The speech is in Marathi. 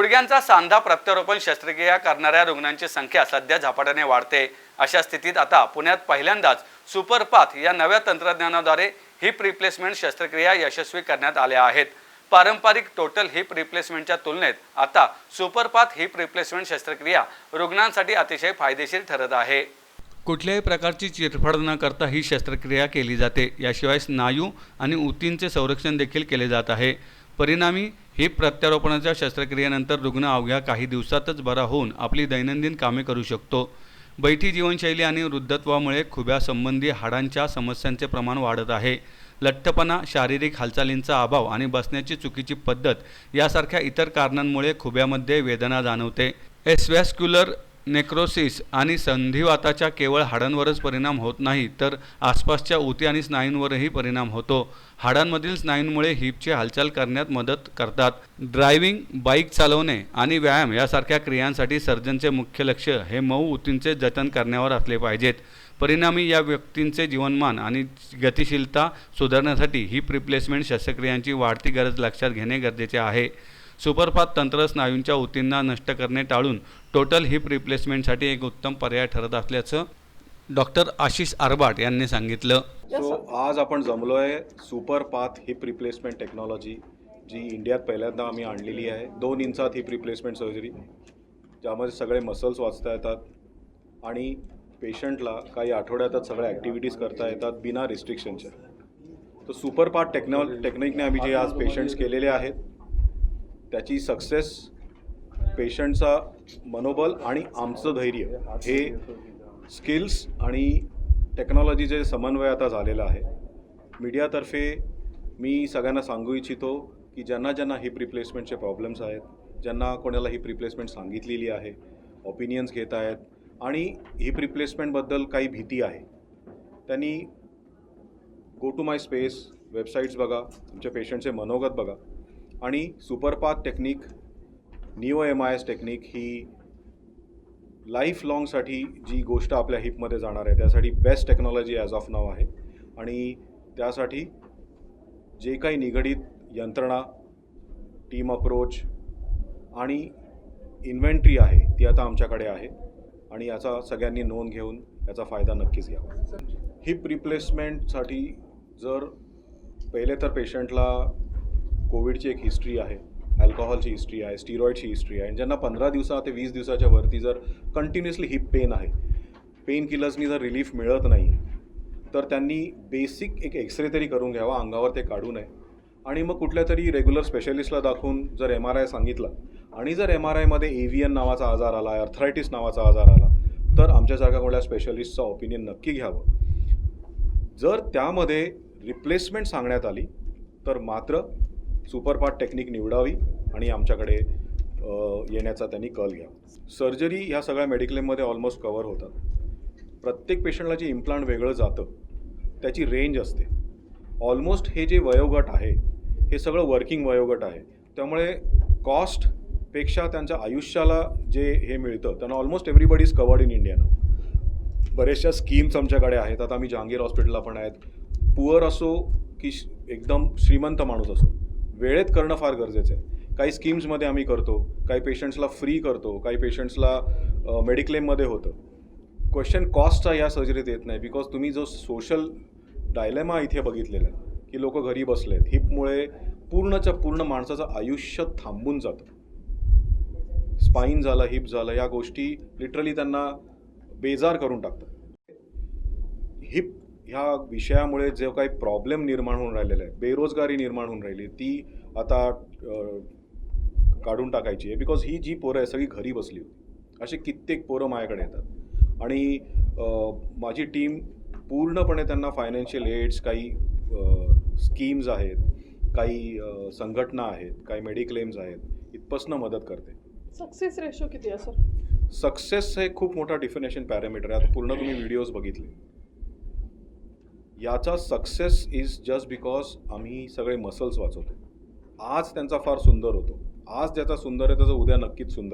गुडघ्यांचा सांधा प्रत्यारोपण शस्त्रक्रिया करणाऱ्या रुग्णांची संख्या सध्या झपाट्याने वाढते। अशा स्थितीत आता पुण्यात पहिल्यांदाच सुपरपाथ या नव्या तंत्रज्ञानाद्वारे हिप रिप्लेसमेंट शस्त्रक्रिया यशस्वी करण्यात आल्या आहेत। पारंपरिक टोटल हिप रिप्लेसमेंटच्या तुलनेत आता सुपरपाथ हिप रिप्लेसमेंट शस्त्रक्रिया रुग्णांसाठी अतिशय फायदेशीर ठरत आहे। कुठल्याही प्रकारची चिरफाड न करता ही शस्त्रक्रिया केली जाते। याशिवाय स्नायू आणि ऊतींचे संरक्षण देखील केले जात आहे। परिणामी हिप प्रत्यारोपणाच्या शस्त्रक्रियेनंतर रुग्ण अवघ्या काही दिवसातच बरा होऊन आपली दैनंदिन कामे करू शकतो। बैठी जीवनशैली आणि वृद्धत्वामुळे खुब्यासंबंधी हाडांच्या समस्यांचे प्रमाण वाढत आहे। लठ्ठपणा, शारीरिक हालचालींचा अभाव आणि बसण्याची चुकीची पद्धत यासारख्या इतर कारणांमुळे खुब्यामध्ये वेदना जाणवते। एव्हॅस्क्युलर नेक्रोसिस आणि संधिवाताचा केवळ हाडांवरच परिणाम होत नाही तर आसपासच्या ऊती आणि स्नायूंवरही परिणाम होतो। हाडांमधील स्नायूंमुळे हिपची हालचाल करण्यात मदत करतात। ड्रायव्हिंग, बाईक चालवणे आणि व्यायाम यासारख्या क्रियांसाठी सर्जनचे मुख्य लक्ष हे मऊ ऊतींचे जतन करण्यावर असले पाहिजेत। परिणामी या व्यक्तींचे जीवनमान आणि गतिशीलता सुधारण्यासाठी हिप रिप्लेसमेंट शस्त्रक्रियांची वाढती गरज लक्षात घेणे गरजेचे आहे। सुपरपाथ तंत्र स्नायूंच्या ऊतींना नष्ट करणे टाळून टोटल हिप रिप्लेसमेंटसाठी एक उत्तम पर्याय ठरत असल्याचं डॉक्टर आशिष आरबाट यांनी सांगितलं। आज आपण जमलोय सुपरपाथ हिप रिप्लेसमेंट टेक्नॉलॉजी जी इंडियात पहिल्यांदा आम्ही आणलेली आहे। 2 इंचात हिप रिप्लेसमेंट सर्जरी ज्यामध्ये सगळे मसल्स वाचता येतात आणि पेशंटला काही आठवड्यातच सगळ्या ॲक्टिव्हिटीज करता येतात बिना रिस्ट्रिक्शनच्या। तर सुपरपाथ टेक्निकने आम्ही जे आज पेशंट्स केलेले आहेत त्याची सक्सेस, पेशंटचा मनोबल आणि आमचं धैर्य हे स्किल्स आणि टेक्नॉलॉजीचे समन्वय आता झालेलं आहे। मीडियातर्फे मी सगळ्यांना सांगू इच्छितो की ज्यांना हिप रिप्लेसमेंटचे प्रॉब्लेम्स आहेत, ज्यांना कोणाला हिप रिप्लेसमेंट सांगितलेली आहे, ओपिनियन्स घेत आहेत आणि हिप रिप्लेसमेंटबद्दल काही भीती आहे, त्यांनी go to my space websites बघा, तुमच्या पेशंटचे मनोगत बघा आणि superpath technique, neo MIS technique ही लाईफ लाँगसाठी जी गोष्ट आपल्या हिपमध्ये जाणार आहे त्यासाठी best technology as of now आहे। आणि त्यासाठी जे काही निगडीत यंत्रणा, टीम अप्रोच आणि इन्व्हेंटरी आहे ती आता आमच्याकडे आहे आणि याचा सगळ्यांनी नोंद घेऊन याचा फायदा नक्कीच घ्यावा। हिप रिप्लेसमेंटसाठी जर पहिले तर पेशंटला कोविडची एक हिस्ट्री आहे, अल्कोहॉलची हिस्ट्री आहे, स्टिरॉइडची हिस्ट्री आहे। ज्यांना 15 दिवसा ते 20 दिवसाच्या वरती जर कंटिन्युअसली हिप पेन आहे, पेन किलर्सनी जर रिलीफ मिळत नाही तर त्यांनी बेसिक एक एक्सरे तरी करून घ्यावा, अंगावर ते काढू नये आणि मग कुठल्या तरी रेग्युलर स्पेशलिस्टला दाखवून जर MRI सांगितला आणि जर MRIमध्ये AVN नावाचा आजार आला, अर्थरायटिस नावाचा आजार आला तर आमच्यासारख्या कोणत्या स्पेशलिस्टचा ओपिनियन नक्की घ्यावं। जर त्यामध्ये रिप्लेसमेंट सांगण्यात आली तर मात्र सुपरपाथ टेक्निक निवडावी आणि आमच्याकडे येण्याचा त्यांनी कल घ्यावा। सर्जरी ह्या सगळ्या मेडिक्लेममध्ये ऑलमोस्ट कवर होतात। प्रत्येक पेशंटला जे इम्प्लांट वेगळं जातं त्याची रेंज असते। ऑलमोस्ट हे जे वयोगट आहे हे सगळं वर्किंग वयोगट आहे, त्यामुळे कॉस्टपेक्षा त्यांच्या आयुष्याला जे हे मिळतं त्यांना almost everybody is covered in India नाव। बरेचशा स्कीम्स आमच्याकडे आहेत। आता आम्ही जहांगीर हॉस्पिटलला पण आहेत। पुअर असो की एकदम श्रीमंत माणूस असो, वेळेत करणं फार गरजेचं आहे। काही स्कीम्समध्ये आम्ही करतो, काही पेशंट्सला फ्री करतो, काही पेशंट्सला मेडिक्लेममध्ये होतं। क्वेश्चन कॉस्टचा या सर्जरीत येत नाही, बिकॉज तुम्ही जो सोशल डायलेमा इथे बघितलेला आहे की लोक घरी बसलेत, हिपमुळे पूर्णच्या पूर्ण माणसाचं आयुष्य थांबून जातं। स्पाईन झालं, हिप झालं, या गोष्टी लिटरली त्यांना बेजार करून टाकतात। हिप ह्या विषयामुळे जो काही प्रॉब्लेम निर्माण होऊन राहिलेला आहे, बेरोजगारी निर्माण होऊन राहिली, ती आता काढून टाकायची आहे। बिकॉज ही जी पोरं आहे सगळी घरी बसली होती। असे कित्येक पोरं माझ्याकडे येतात आणि माझी टीम पूर्णपणे त्यांना फायनान्शियल एड्स, काही स्कीम्स आहेत, काही संघटना आहेत, काही मेडिक्लेम्स आहेत, इथपासनं मदत करते। सक्सेस रेशो किती आहे सर? सक्सेस हे खूप मोठा डिफिनेशन पॅरामीटर आहे। आता पूर्ण तुम्ही व्हिडिओज बघितले, याचा सक्सेस इज जस्ट बिकॉज आम्ही सगळे मसल्स वाचवतो। आज त्यांचा फार सुंदर होतो, आज ज्याचा सुंदर आहे त्याचा उद्या नक्कीच सुंदर